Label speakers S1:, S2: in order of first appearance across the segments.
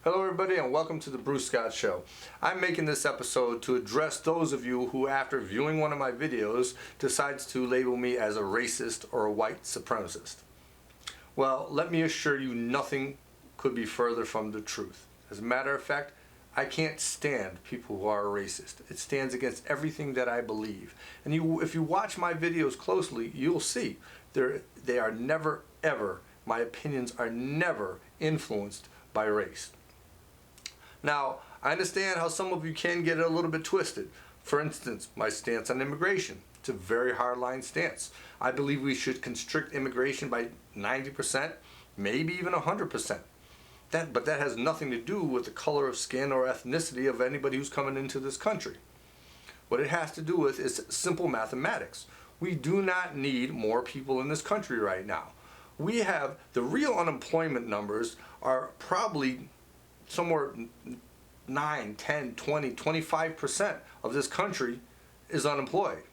S1: Hello everybody and welcome to the Bruce Scott Show. I'm making this episode to address those of you who, after viewing one of my videos, decides to label me as a racist or a white supremacist. Well, let me assure you, nothing could be further from the truth. As a matter of fact, I can't stand people who are racist. It stands against everything that I believe. And if you watch my videos closely, you'll see they are never ever, my opinions are never influenced by race. Now, I understand how some of you can get it a little bit twisted. For instance, my stance on immigration. It's a very hardline stance. I believe we should constrict immigration by 90%, maybe even 100%. But that has nothing to do with the color of skin or ethnicity of anybody who's coming into this country. What it has to do with is simple mathematics. We do not need more people in this country right now. We have, the real unemployment numbers are probably somewhere 9, 10, 20, 25% of this country is unemployed.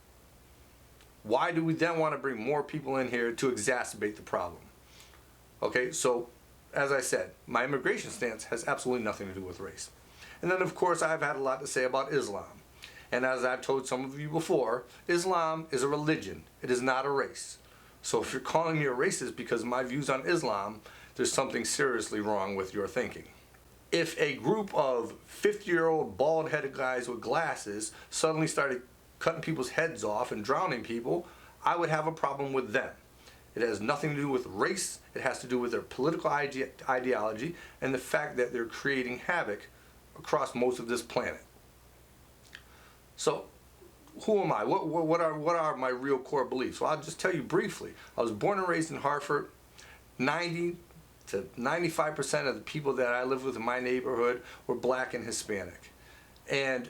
S1: Why do we then want to bring more people in here to exacerbate the problem? Okay, so as I said, my immigration stance has absolutely nothing to do with race. And then of course I've had a lot to say about Islam. And as I've told some of you before, Islam is a religion. It is not a race. So if you're calling me a racist because of my views on Islam, there's something seriously wrong with your thinking. If a group of 50-year-old bald-headed guys with glasses suddenly started cutting people's heads off and drowning people, I would have a problem with them. It has nothing to do with race. It has to do with their political ideology and the fact that they're creating havoc across most of this planet. So, who am I? What are my real core beliefs? Well, I'll just tell you briefly. I was born and raised in Hartford. 90 to 95% of the people that I lived with in my neighborhood were black and Hispanic. And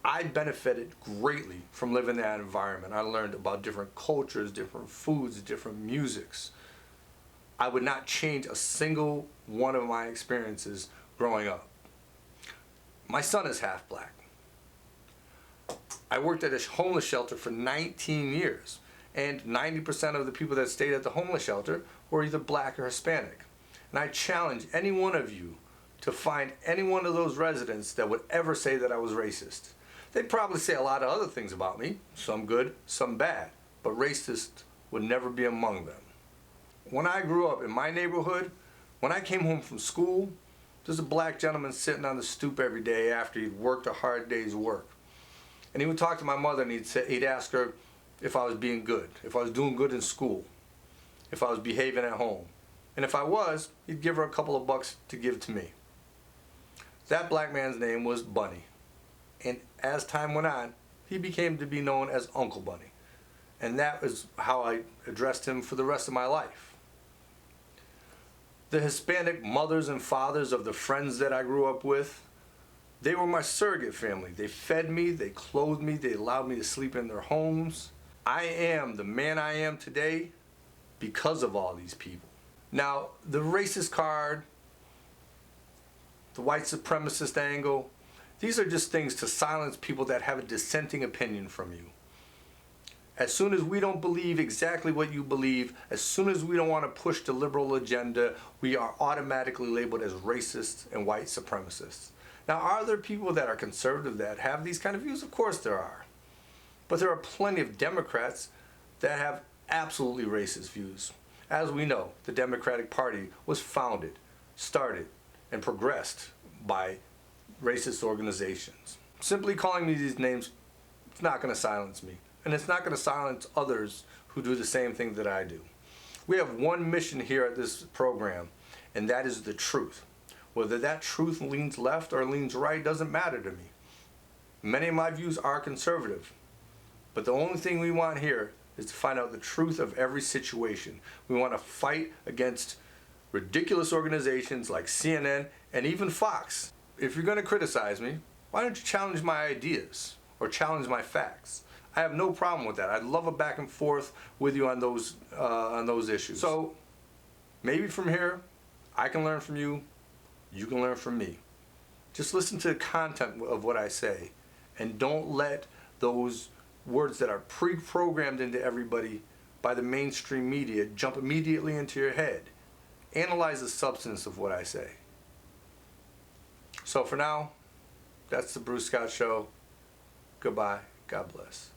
S1: I benefited greatly from living in that environment. I learned about different cultures, different foods, different musics. I would not change a single one of my experiences growing up. My son is half black. I worked at a homeless shelter for 19 years, and 90% of the people that stayed at the homeless shelter were either black or Hispanic. And I challenge any one of you to find any one of those residents that would ever say that I was racist. They'd probably say a lot of other things about me, some good, some bad, but racist would never be among them. When I grew up in my neighborhood, when I came home from school, there's a black gentleman sitting on the stoop every day after he'd worked a hard day's work. And he would talk to my mother and he'd ask her if I was being good, if I was doing good in school, if I was behaving at home. And if I was, he'd give her a couple of bucks to give to me. That black man's name was Bunny. And as time went on, he became to be known as Uncle Bunny. And that is how I addressed him for the rest of my life. The Hispanic mothers and fathers of the friends that I grew up with, they were my surrogate family. They fed me, they clothed me, they allowed me to sleep in their homes. I am the man I am today because of all these people. Now, the racist card, the white supremacist angle, these are just things to silence people that have a dissenting opinion from you. As soon as we don't believe exactly what you believe, as soon as we don't want to push the liberal agenda, we are automatically labeled as racists and white supremacists. Now, are there people that are conservative that have these kind of views? Of course there are. But there are plenty of Democrats that have absolutely racist views. As we know, the Democratic Party was founded, started, and progressed by racist organizations. Simply calling me these names, it's not going to silence me. And it's not going to silence others who do the same thing that I do. We have one mission here at this program, and that is the truth. Whether that truth leans left or leans right doesn't matter to me. Many of my views are conservative, but the only thing we want here is to find out the truth of every situation. We want to fight against ridiculous organizations like CNN and even Fox. If you're going to criticize me, why don't you challenge my ideas or challenge my facts? I have no problem with that. I'd love a back and forth with you on those issues. So maybe from here, I can learn from you, you can learn from me. Just listen to the content of what I say, and don't let those words that are pre-programmed into everybody by the mainstream media jump immediately into your head. Analyze the substance of what I say. So for now, that's the Bruce Scott Show. Goodbye. God bless.